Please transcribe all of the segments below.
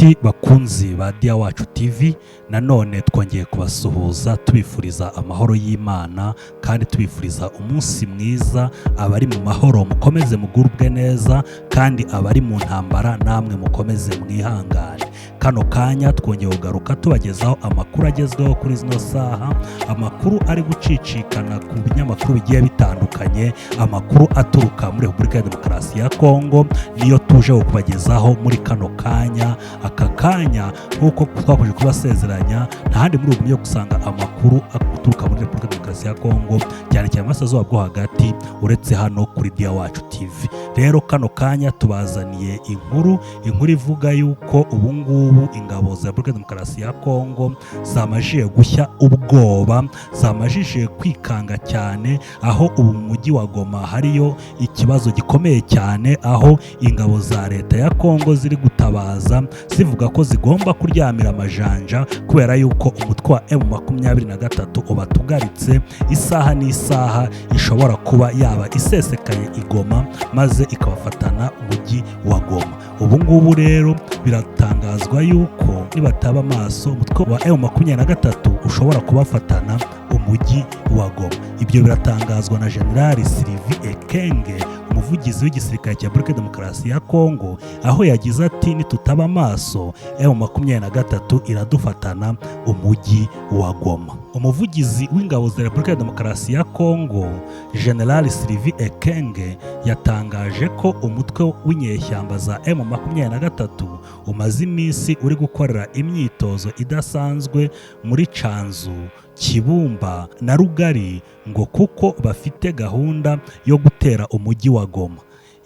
Nshuti bakunzi ba Dia Wacu TV, nanone twongeye kubasuhuza tubifuriza amahoro y'Imana kandi tubifuriza umunsi mwiza. Abari mu mahoro mukomeze mugubwe neza, kandi abari mu ntambara namwe mukomeze mwihangane. Kano kanya twongeye kugaruka tubagezaho amakuru agezweho kuri zino saha, amakuru ari gucicikana ku binyamakuru bigiye bitandukanye, amakuru aturuka muri Repubulika ya Demokarasi ya Kongo niyo tuje kubagezaho muri kano kanya. Aka kanya nk'uko twakomeje kubasezeranya, nta handi muri ubu gusanga amakuru aturuka muri Repubulika ya Demokarasi ya Kongo, cyane cyane amasazuba bwo hagati, uretse hano kuri Dia Wacu TV. Rero kano kanya tubazaniye inkuru ivuga yuko ubu ngubu ingabo za Repubulika ya Demokarasi ya Kongo zamajije gushya ubwoba, zamajije kwikanga cyane, aho ubu mu mujyi wa Goma hariyo ikibazo gikomeye cyane, aho ingabo za leta ya Kongo ziri gutabaza zivuga ko zigomba kuryamira amajanja kubera yuko umutwe wa M23 ubatugaritse isaha n'isaha ishobora kuba yaba isesekaye igoma maze ikabafatana umujyi wa Goma. Ubu ngubu rero biratangazwa yuko nibataba amaso umutwe wa M23 ushobora kubafatana umujyi wa Goma. Ibyo biratangazwa na General Sylvie Ekenge, umuvugizi w'igisirikare cya Repubulika ya Demokarasi ya Kongo, aho yagize ati nitutaba amaso M23 iradufatana umujyi wa Goma. Umuvugizi w'ingabo za Repubulika ya Demokarasi ya Kongo, General Sylvie Ekenge, yatangaje ko umutwe w'inyeshyamba za M23 umaze iminsi uri gukorera imyitozo idasanzwe muri Canzu, Kibumba na Rugari, ngo kuko bafite gahunda yo gutera umujyi wa Goma.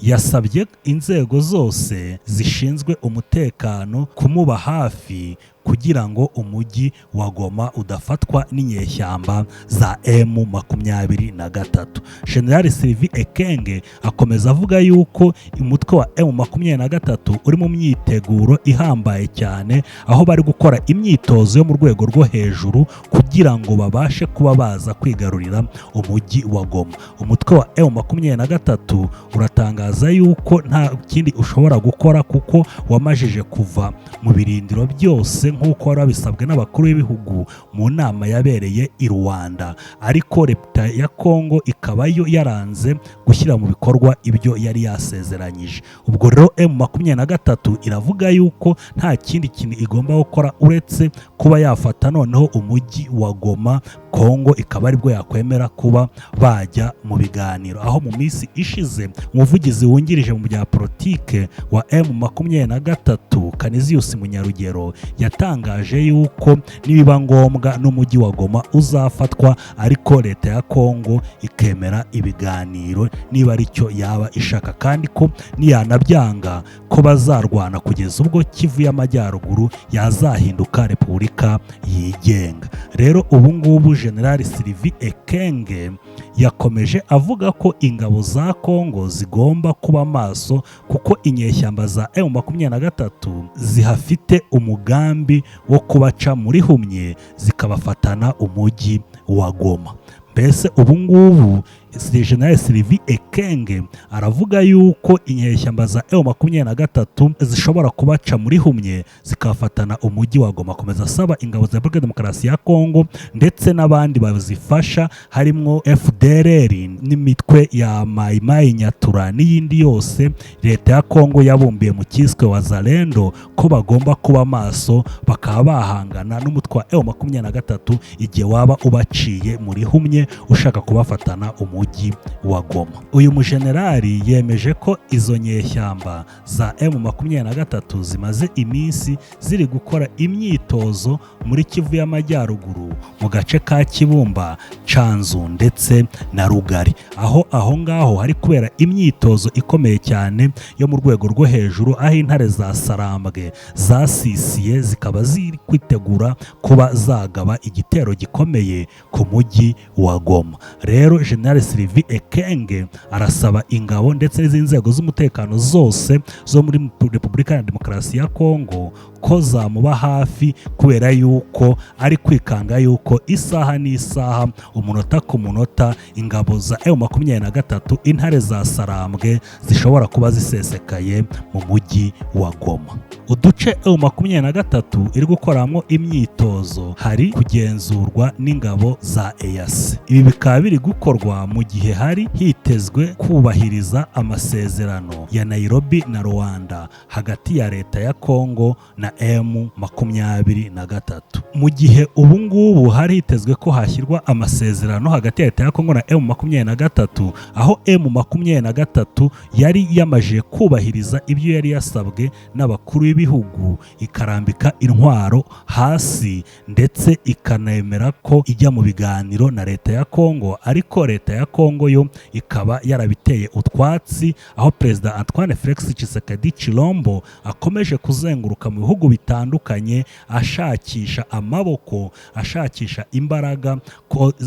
Yasabye inzego zose zishinzwe umutekano kumuba hafi kugira ngo umujyi wa Goma udafatwa n'inyeshyamba za M23. General Sylvie Ekenge akomeza avuga yuko umutwe wa M23 uri mu myiteguro ihambaye cyane, aho bari gukora imyitozo yo mu rwego rwo hejuru kugira ngo babashe kuba baza kwigarurira umujyi wa Goma. Umutwe wa M23 uratangaza yuko nta kindi ushobora gukora kuko wamajije kuva mu birindiro byose nk'uko wari wabisabwe n'abakuru b'ibihugu mu nama yabereye i Rwanda, ariko leta ya Kongo ikaba yo yaranze gushyira mu bikorwa ibyo yari yasezeranyije. Ubwo rero M23 iravuga yuko nta kindi kintu igomba gukora uretse kuba yafata noneho umujyi wa Goma. Kongo ikaba aribwo yakwemera kuba bajya mu biganiro, aho mu minsi ishize umuvugizi wungirije mu bya politike wa M23 Canisius Munyarugero yatangaje yuko nibiba ngombwa n'umujyi wa Goma uzafatwa, ariko leta ya Kongo ikemera ibiganiro niba aricyo yaba ishaka, kandi ko niyanabyanga ko bazarwana kugeza ubwo Kivu y'Amajyaruguru yazahinduka repubulika yigenga. Rero ubu ngubu General Sylvie Ekenge yakomeje avuga ko ingabo za Kongo zigomba kuba maso kuko inyeshyamba za M23 zihafite umugambi wo kubaca muri humye zikabafatana umujyi wa Goma. Mbese ubu ngubu General Sylvie Ekenge aravuga yuko inyeshyamba za M23 zishobora kubaca muri humye zikafatana umujyi wa Goma. Akomeza asaba ingabo za Repubulika ya Demokarasi ya Kongo ndetse n'abandi bazifasha harimo FDLR n'imitwe ya Mai Mai Nyatura n'iyindi yose leta ya Kongo yabumbiye mu kiswe wa Zalendo, ko bagomba kuba maso bakaba bahangana n'umutwe wa M23 igihe waba ubaciye muri humye ushaka kubafatana umujyi wa Goma. Uyu mujenerali yemeje ko izo nyeshyamba za M23 zimaze iminsi ziri gukora imyitozo muri Kivu y'Amajyaruguru mu gace ka Kibumba, Canzu ndetse na Rugari, aho ngaho hari kubera imyitozo ikomeye cyane yo mu rwego rwo hejuru, aho intare za Sarambwe zasisiye zikaba ziri kwitegura kuba zagaba igitero gikomeye ku mujyi wa Goma. Rero General Sylvain Ekenge arasaba ingabo ndetse n'izindi nzego z'umutekano zose zo muri Repubulika ya Demokarasi ya Kongo ko zamuba hafi, kubera yuko ari kwikanga yuko isaha n'isaha, umunota ku munota, ingabo za M23 intare za Sarambwe zishobora kuba zisesekaye mu mujyi wa Goma. Uduce M23 iri gukoramo imyitozo hari kugenzurwa n'ingabo za EAC. Ibi bikaba biri gukorwa mu gihe hari hitezwe kubahiriza amasezerano ya Nairobi na Rwanda hagati ya leta ya Kongo na M23. Mu gihe ubu ngubu hari hitezwe ko hashyirwa amasezerano hagati ya leta ya Kongo na M23, aho M23 yari yamaje kubahiriza ibyo yari yasabwe n'abakuru b'ibihugu, ikarambika intwaro hasi ndetse ikanemera ko ijya mu biganiro na leta ya Kongo, ariko leta ya Kongo yo ikaba yarabiteye utwatsi, aho Perezida Antoine Felix Tshisekedi Chilombo akomeje kuzenguruka mu bihugu bitandukanye ashakisha amaboko, ashakisha imbaraga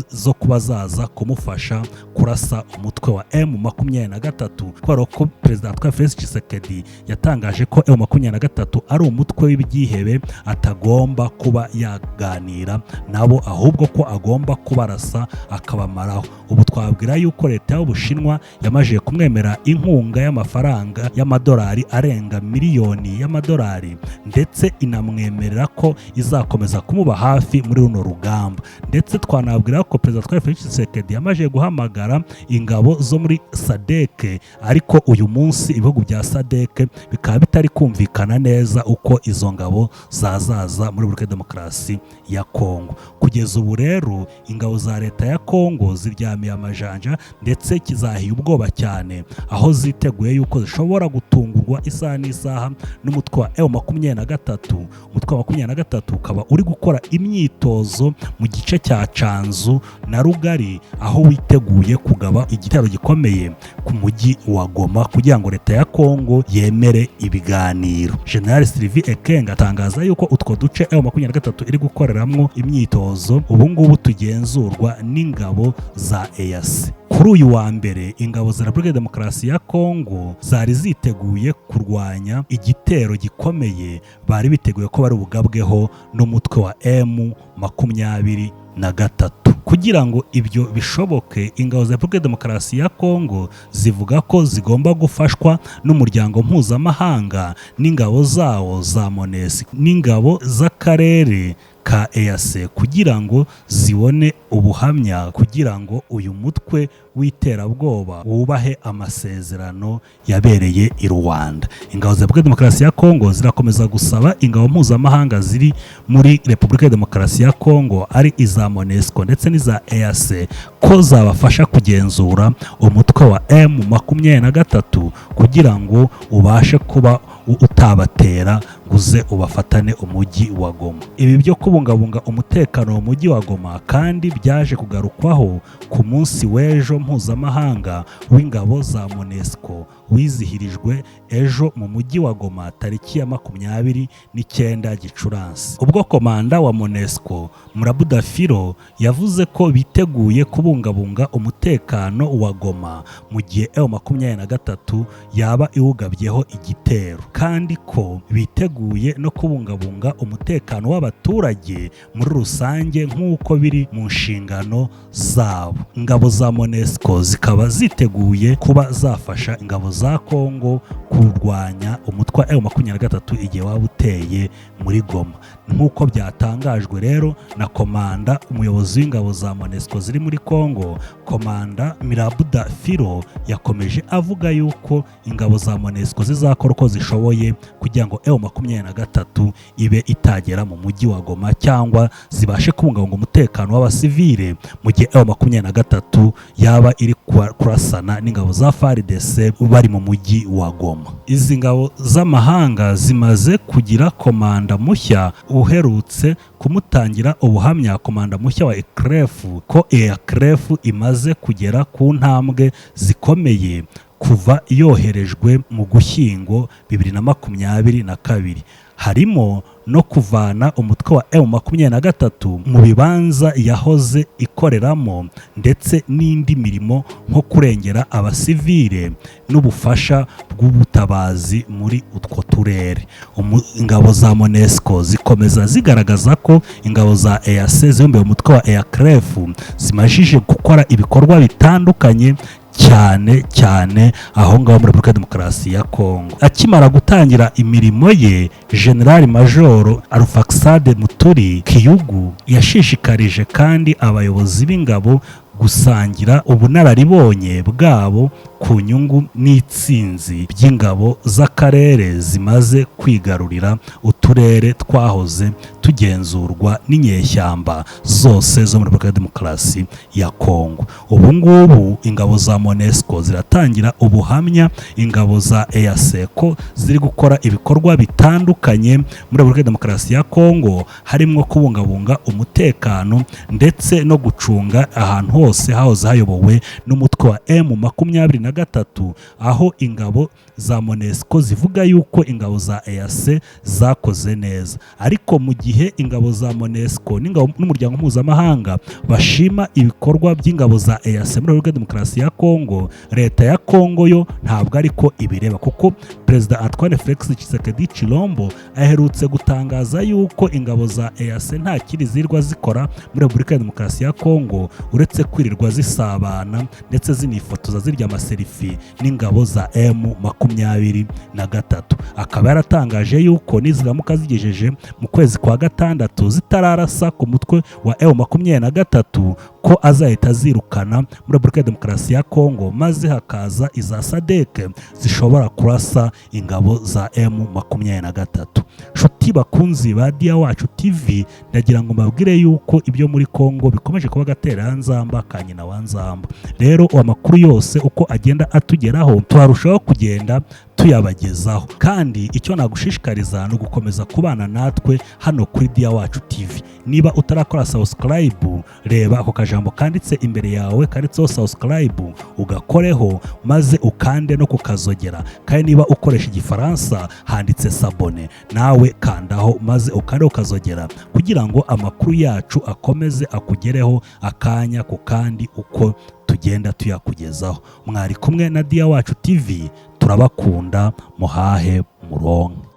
zo kuba zaza kumufasha kurasa umutwe wa M23, kubera ko Perezida Antoine Felix Tshisekedi yatangaje ko M23 ari umutwe w'ibyihebe atagomba kuba yaganira nabo, ahubwo ko agomba kubarasa akabamaraho. Ubu twabwira yuko leta y'Ubushinwa yamaje kumwemera inkunga y'amafaranga y'amadolari arenga miliyoni y'amadolari, ndetse inamwemerera ko izakomeza kumuba hafi muri runo rugamba. Ndetse twanabwira ko Perezida Felix Tshisekedi yamaje guhamagara ingabo zo muri SADC, ariko uyu munsi ibihugu bya SADC bikaba bitari kumvikana neza uko izo ngabo zazaza muri Repubulika ya Demokarasi ya Kongo. Kugeza ubu rero ingabo za leta ya Kongo ziryamiye amajanja ndetse kizahiye ubwoba cyane, aho ziteguye yuko zishobora gutungurwa isaha n'isaha n'umutwe wa M23. Umutwe wa M23 ukaba uri gukora imyitozo mu gice cya Canzu na Rugari, aho witeguye kugaba igitero gikomeye ku mujyi wa Goma kugira ngo leta ya Kongo yemere ibiganiro. General Sylvain Ekenge atangaza yuko utwo duce M23 iri gukoreramo imyitozo ubu ngubu tugenzurwa n'ingabo za EAC. Kuri uyu wa mbere ingabo za Repubulika ya Demokarasi ya Kongo zari ziteguye kurwanya igitero gikomeye bari biteguye ko bari bugabweho n'umutwe wa M23. Kugira ngo ibyo bishoboke, ingabo za Repubulika ya Demokarasi ya Kongo zivuga ko zigomba gufashwa n'umuryango mpuzamahanga n'ingabo zawo za MONUSCO n'ingabo z'akarere ka EAC kugira ngo zibone ubuhamya, kugira ngo uyu mutwe w'iterabwoba wubahe amasezerano yabereye i Rwanda. Ingabo za Repubulika ya Demokarasi ya Kongo zirakomeza gusaba ingabo mpuzamahanga ziri muri Repubulika ya Demokarasi ya Kongo, ari iza MONUSCO ndetse n'iza EAC, ko zabafasha kugenzura umutwe wa M23 kugira ngo ubashe kuba utabatera nguze ubafatane umujyi wa Goma. Ibi byo kubungabunga umutekano mu mujyi wa Goma kandi byaje kugarukwaho ku munsi w'ejo mpuzamahanga w'ingabo za MONUSCO wizihirijwe ejo mu mujyi wa Goma tariki ya 29 Gicurasi. Ubwo komanda wa MONUSCO Murabudafiro yavuze ko biteguye kubungabunga umutekano wa Goma mu gihe M23 yaba iwugabyeho igitero, kandi ko biteguye no kubungabunga umutekano w'abaturage muri rusange nk'uko biri mu nshingano zabo. Ingabo za MONUSCO zikaba ziteguye kuba zafasha ingabo za Kongo kurwanya umutwe wa M23 igihe waba uteye muri Goma. Nk'uko byatangajwe rero na komanda umuyobozi w'ingabo za MONUSCO ziri muri Kongo, komanda Mirabudafiro yakomeje avuga yuko ingabo za MONUSCO zizakora uko zishoboye kugira ngo M23 ibe itagera mu mujyi wa Goma cyangwa zibashe kubungabunga umutekano w'abasivile mu gihe M23 yaba iri kurasana n'ingabo za FARDC bari mu mujyi wa Goma. Izi ngabo z'amahanga zimaze kugira komanda mushya uherutse kumutangira ubuhamya, komanda mushya wa ECRF, ko ECRF imaze kugera ku ntambwe zikomeye kuva yoherejwe mu Gushyingo 2022. Harimo no kuvana umutwe wa M23 mu bibanza yahoze ikoreramo ndetse n'indi mirimo nko kurengera abasivile n'ubufasha bw'ubutabazi muri utwo turere. Ingabo za MONUSCO zikomeza zigaragaza ko ingabo za EAC zombe umutwe wa EACRF zimajije gukora ibikorwa bitandukanye cyane aho ngaho muri Repubulika ya Demokarasi ya Kongo. Akimara gutangira imirimo ye, General Major Alfaxade Muturi Kiyugu yashishikarije kandi abayobozi b'ingabo gusangira ubunararibonye bwabo ku nyungu n'itsinzi by'ingabo z'akarere zimaze kwigarurira uturere twahoze tugenzurwa n'inyeshyamba zose zo muri Repubulika ya Demokarasi ya Kongo. Ubu ngubu ingabo za MONUSCO ziratangira ubuhamya ingabo za EAC ko ziri gukora ibikorwa bitandukanye muri Repubulika ya Demokarasi ya Kongo, harimo kubungabunga umutekano ndetse no gucunga ahantu hose hahoze hayobowe n'umutwe wa M23, aho ingabo za MONUSCO zivuga yuko ingabo za EAC zakoze neza. Ariko mu gihe ingabo za MONUSCO n'umuryango mpuzamahanga bashima ibikorwa by'ingabo za EAC muri Repubulika ya Demokarasi ya Kongo, leta ya Kongo yo ntabwo ariko ibireba, kuko Perezida Antoine Felix Tshisekedi Tshilombo aherutse gutangaza yuko ingabo za EAC nta kirizirwa zikora muri Repubulika ya Demokarasi ya Kongo uretse kwirirwa zisabana ndetse zinifotoza zirya amaserifi n'ingabo za M23. Akaba yaratangaje yuko niziramuka zigejeje mu kwezi kwa gatandatu zitararasa ku mutwe wa M23 ko azahita zirukana muri Repubulika ya Demokarasi ya Kongo, maze hakaza iza SADC zishobora kurasa ingabo za M23. Nshuti bakunzi ba Dia Wacu TV, ndagira ngo mbabwire yuko ibyo muri Kongo bikomeje kuba gatera nzamba kanyina wanzamba. Rero amakuru yose uko agenda atugeraho twarushaho kugenda tuyabagezaho, kandi icyo nagushishikariza no gukomeza kubana natwe hano kuri Dia Wacu TV. Niba utarakora subscribe, reba ako kajambo kanditse imbere yawe kanditseho subscribe ugakoreho, maze ukande no kukazogera. Kandi niba ukoresha igifaransa handitse s'abonner, nawe kandaho maze ukande ukazogera kugira ngo amakuru yacu akomeze akugereho akanya ku kandi uko tugenda tuyakugezaho. Mwari kumwe na Dia Wacu TV, turabakunda, muhahe muronke.